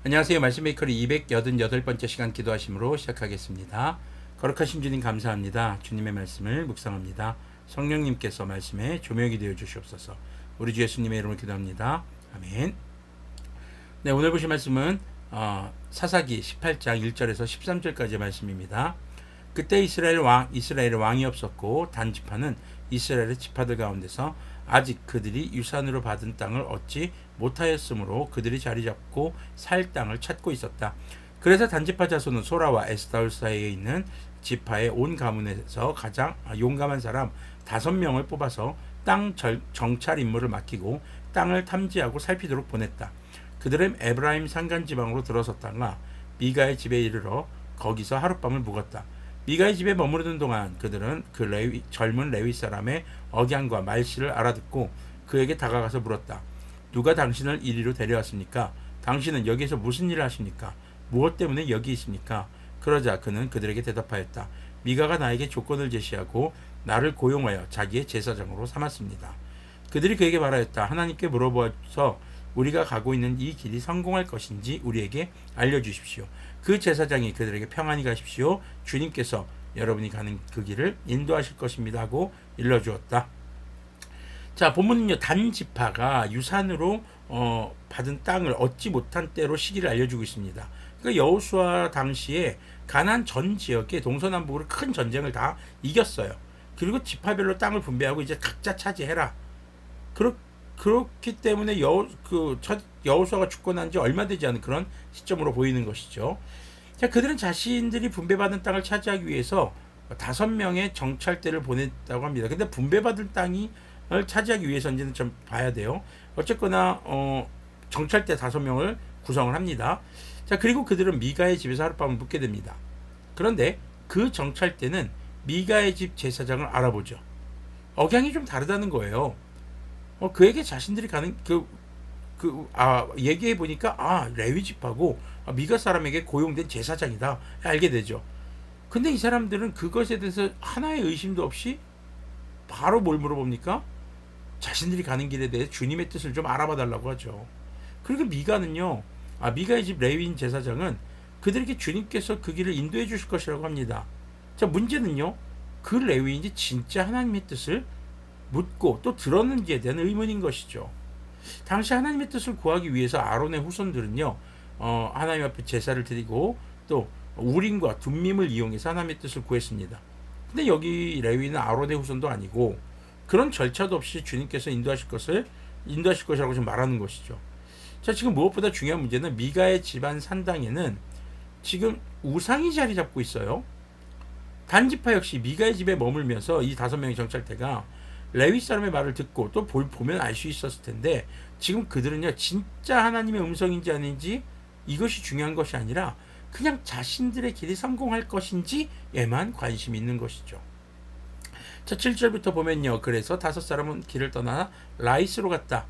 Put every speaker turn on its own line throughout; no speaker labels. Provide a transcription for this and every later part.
안녕하세요. 말씀 메이커리 288번째 시간 기도하심으로 시작하겠습니다. 거룩하신 주님 감사합니다. 주님의 말씀을 묵상합니다. 성령님께서 말씀에 조명이 되어 주시옵소서. 우리 주 예수님의 이름으로 기도합니다. 아멘. 네, 오늘 보실 말씀은 사사기 18장 1절에서 13절까지의 말씀입니다. 그때 이스라엘의 왕이 없었고 단 지파는 이스라엘의 지파들 가운데서 아직 그들이 유산으로 받은 땅을 얻지 못하였으므로 그들이 자리 잡고 살 땅을 찾고 있었다. 그래서 단지파 자손은 소라와 에스타올 사이에 있는 지파의 온 가문에서 가장 용감한 사람 5명을 뽑아서 땅 정찰 임무를 맡기고 땅을 탐지하고 살피도록 보냈다. 그들은 에브라임 산간 지방으로 들어섰다가 미가의 집에 이르러 거기서 하룻밤을 묵었다. 미가의 집에 머무르는 동안 그들은 그 젊은 레위 사람의 억양과 말씨를 알아듣고 그에게 다가가서 물었다. 누가 당신을 이리로 데려왔습니까? 당신은 여기에서 무슨 일을 하십니까? 무엇 때문에 여기 있습니까? 그러자 그는 그들에게 대답하였다. 미가가 나에게 조건을 제시하고 나를 고용하여 자기의 제사장으로 삼았습니다. 그들이 그에게 말하였다. 하나님께 물어보아서 우리가 가고 있는 이 길이 성공할 것인지 우리에게 알려주십시오. 그 제사장이 그들에게 평안히 가십시오. 주님께서 여러분이 가는 그 길을 인도하실 것입니다 하고 일러주었다. 자, 본문은요, 단 지파가 유산으로 받은 땅을 얻지 못한 때로 시기를 알려주고 있습니다. 그러니까 여호수아 당시에 가나안 전 지역의 동서남북으로 큰 전쟁을 다 이겼어요. 그리고 지파별로 땅을 분배하고 이제 각자 차지해라. 그렇기 때문에 여호수아가 죽고 난 지 얼마 되지 않은 그런 시점으로 보이는 것이죠. 자, 그들은 자신들이 분배받은 땅을 차지하기 위해서 5명의 정찰대를 보냈다고 합니다. 근데 분배받은 땅을 차지하기 위해서인지는 좀 봐야 돼요. 어쨌거나 정찰대 5명을 구성을 합니다. 자, 그리고 그들은 미가의 집에서 하룻밤을 묵게 됩니다. 그런데 그 정찰대는 미가의 집 제사장을 알아보죠. 억양이 좀 다르다는 거예요. 그에게 자신들이 가는 얘기해 보니까 레위 지파고 미가 사람에게 고용된 제사장이다 알게 되죠. 근데 이 사람들은 그것에 대해서 하나의 의심도 없이 바로 뭘 물어봅니까? 자신들이 가는 길에 대해 주님의 뜻을 좀 알아봐 달라고 하죠. 그리고 미가의 집 레위인 제사장은 그들에게 주님께서 그 길을 인도해 주실 것이라고 합니다. 자, 문제는요, 그 레위인이 진짜 하나님의 뜻을 묻고 또 들었는지에 대한 의문인 것이죠. 당시 하나님의 뜻을 구하기 위해서 아론의 후손들은요, 하나님 앞에 제사를 드리고 또 우림과 둠밈을 이용해서 하나님의 뜻을 구했습니다. 근데 여기 레위는 아론의 후손도 아니고 그런 절차도 없이 주님께서 인도하실 것이라고 지금 말하는 것이죠. 자, 지금 무엇보다 중요한 문제는 미가의 집안 산당에는 지금 우상이 자리 잡고 있어요. 단지파 역시 미가의 집에 머물면서 이 5명의 정찰대가 레위 사람의 말을 듣고 또 보면 알 수 있었을 텐데 지금 그들은요, 진짜 하나님의 음성인지 아닌지 이것이 중요한 것이 아니라 그냥 자신들의 길이 성공할 것인지에만 관심이 있는 것이죠. 자, 7절부터 보면요, 그래서 5사람은 길을 떠나 라이스로 갔다.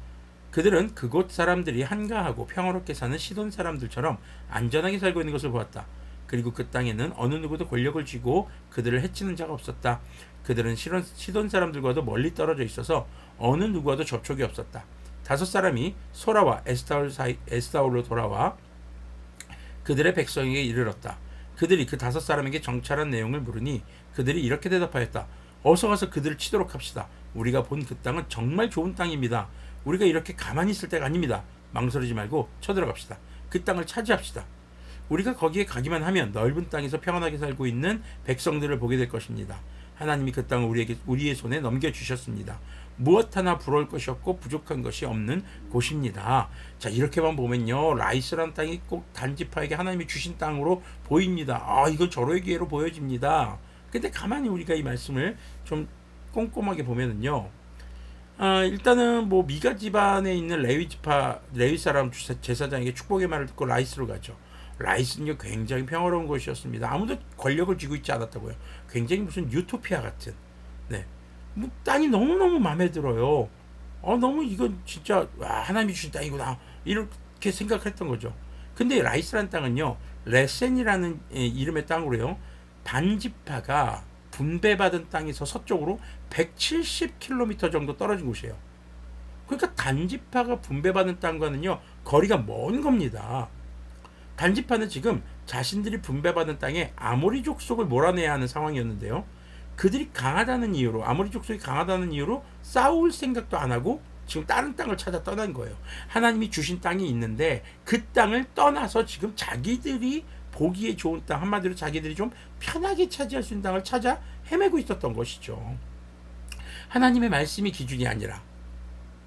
그들은 그곳 사람들이 한가하고 평화롭게 사는 시돈 사람들처럼 안전하게 살고 있는 것을 보았다. 그리고 그 땅에는 어느 누구도 권력을 쥐고 그들을 해치는 자가 없었다. 그들은 시돈 사람들과도 멀리 떨어져 있어서 어느 누구와도 접촉이 없었다. 5사람이 소라와 에스타올로 돌아와 그들의 백성에게 이르렀다. 그들이 그 5사람에게 정찰한 내용을 물으니 그들이 이렇게 대답하였다. 어서 가서 그들을 치도록 합시다. 우리가 본 그 땅은 정말 좋은 땅입니다. 우리가 이렇게 가만히 있을 때가 아닙니다. 망설이지 말고 쳐들어갑시다. 그 땅을 차지합시다. 우리가 거기에 가기만 하면 넓은 땅에서 평안하게 살고 있는 백성들을 보게 될 것입니다. 하나님이 그 땅을 우리의 손에 넘겨주셨습니다. 무엇 하나 부러울 것이 없고 부족한 것이 없는 곳입니다. 자, 이렇게만 보면요, 라이스라는 땅이 꼭 단지파에게 하나님이 주신 땅으로 보입니다. 이건 절호의 기회로 보여집니다. 근데 가만히 우리가 이 말씀을 좀 꼼꼼하게 보면은요, 일단은 미가 집안에 있는 레위 사람 제사장에게 축복의 말을 듣고 라이스로 가죠. 라이스는요, 굉장히 평화로운 곳이었습니다. 아무도 권력을 쥐고 있지 않았다고요. 굉장히 무슨 유토피아 같은, 네, 땅이 너무너무 마음에 들어요. 너무 이건 진짜 하나님이 주신 땅이구나 이렇게 생각했던 거죠. 근데 라이스라는 땅은요, 레센이라는 이름의 땅으로요, 반지파가 분배받은 땅에서 서쪽으로 170km 정도 떨어진 곳이에요. 그러니까 단지파가 분배받은 땅과는요, 거리가 먼 겁니다. 단지파는 지금 자신들이 분배받은 땅에 아모리 족속을 몰아내야 하는 상황이었는데요. 그들이 강하다는 이유로, 아모리 족속이 강하다는 이유로 싸울 생각도 안 하고 지금 다른 땅을 찾아 떠난 거예요. 하나님이 주신 땅이 있는데 그 땅을 떠나서 지금 자기들이 보기에 좋은 땅, 한마디로 자기들이 좀 편하게 차지할 수 있는 땅을 찾아 헤매고 있었던 것이죠. 하나님의 말씀이 기준이 아니라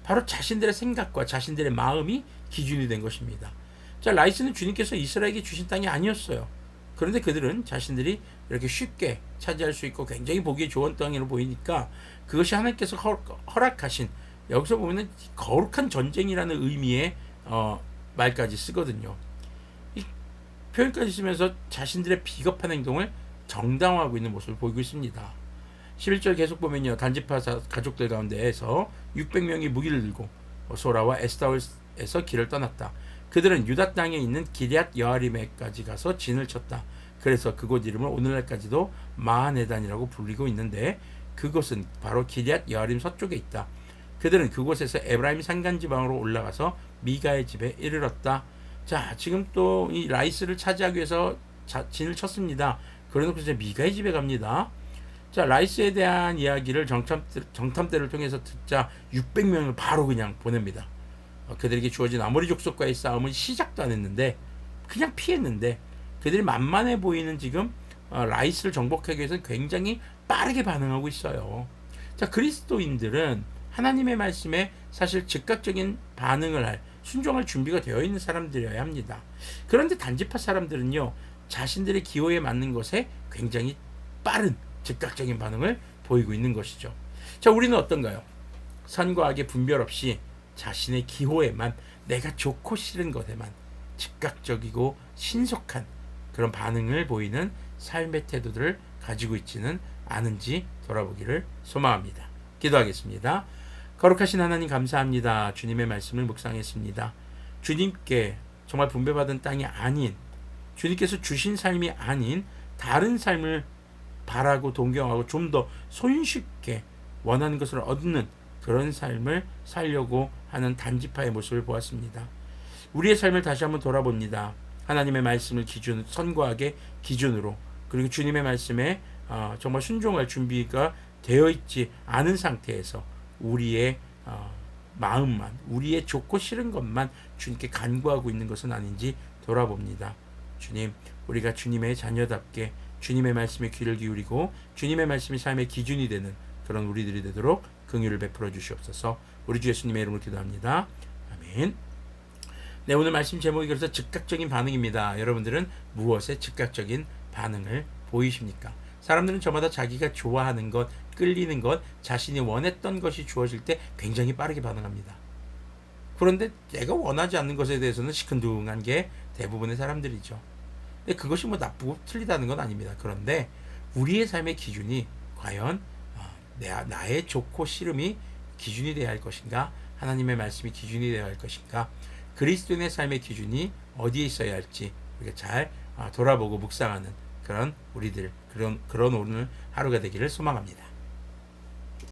바로 자신들의 생각과 자신들의 마음이 기준이 된 것입니다. 자, 라이스는 주님께서 이스라엘에게 주신 땅이 아니었어요. 그런데 그들은 자신들이 이렇게 쉽게 차지할 수 있고 굉장히 보기에 좋은 땅으로 보이니까 그것이 하나님께서 허락하신, 여기서 보면은 거룩한 전쟁이라는 의미의 말까지 쓰거든요. 이 표현까지 쓰면서 자신들의 비겁한 행동을 정당화하고 있는 모습을 보이고 있습니다. 11절 계속 보면요, 단지파 가족들 가운데에서 600명이 무기를 들고 소라와 에스타올에서 길을 떠났다. 그들은 유다 땅에 있는 기럇 여아림에까지 가서 진을 쳤다. 그래서 그곳 이름을 오늘날까지도 마하네단이라고 불리고 있는데 그곳은 바로 기럇 여아림 서쪽에 있다. 그들은 그곳에서 에브라임 산간지방으로 올라가서 미가의 집에 이르렀다. 자, 지금 또 이 라이스를 차지하기 위해서 진을 쳤습니다. 그러놓고 이제 미가의 집에 갑니다. 자, 라이스에 대한 이야기를 정탐대를 통해서 듣자 600명을 바로 그냥 보냅니다. 그들에게 주어진 아모리 족속과의 싸움은 시작도 안 했는데 그냥 피했는데 그들이 만만해 보이는 지금 라이스를 정복하기 위해서는 굉장히 빠르게 반응하고 있어요. 자, 그리스도인들은 하나님의 말씀에 사실 즉각적인 반응을 할, 순종할 준비가 되어 있는 사람들이어야 합니다. 그런데 단지파 사람들은요, 자신들의 기호에 맞는 것에 굉장히 빠른 즉각적인 반응을 보이고 있는 것이죠. 자, 우리는 어떤가요? 선과 악의 분별 없이 자신의 기호에만, 내가 좋고 싫은 것에만 즉각적이고 신속한 그런 반응을 보이는 삶의 태도들을 가지고 있지는 않은지 돌아보기를 소망합니다. 기도하겠습니다. 거룩하신 하나님 감사합니다. 주님의 말씀을 묵상했습니다. 주님께 정말 분배받은 땅이 아닌, 주님께서 주신 삶이 아닌 다른 삶을 바라고 동경하고 좀 더 손쉽게 원하는 것을 얻는 그런 삶을 살려고 하는 단지파의 모습을 보았습니다. 우리의 삶을 다시 한번 돌아봅니다. 하나님의 말씀을 기준, 선과 악의 기준으로, 그리고 주님의 말씀에 정말 순종할 준비가 되어 있지 않은 상태에서 우리의 마음만, 우리의 좋고 싫은 것만 주님께 간구하고 있는 것은 아닌지 돌아봅니다. 주님, 우리가 주님의 자녀답게 주님의 말씀에 귀를 기울이고 주님의 말씀이 삶의 기준이 되는 그런 우리들이 되도록 긍휼을 베풀어 주시옵소서. 우리 주 예수님의 이름으로 기도합니다. 아멘. 네, 오늘 말씀 제목이 그래서 즉각적인 반응입니다. 여러분들은 무엇에 즉각적인 반응을 보이십니까? 사람들은 저마다 자기가 좋아하는 것, 끌리는 것, 자신이 원했던 것이 주어질 때 굉장히 빠르게 반응합니다. 그런데 내가 원하지 않는 것에 대해서는 시큰둥한 게 대부분의 사람들이죠. 근데 그것이 뭐 나쁘고 틀리다는 건 아닙니다. 그런데 우리의 삶의 기준이 과연 나의 좋고 싫음이 기준이 되어야 할 것인가, 하나님의 말씀이 기준이 되어야 할 것인가, 그리스도인의 삶의 기준이 어디에 있어야 할지 우리가 잘 돌아보고 묵상하는 그런 우리들, 그런 오늘 하루가 되기를 소망합니다.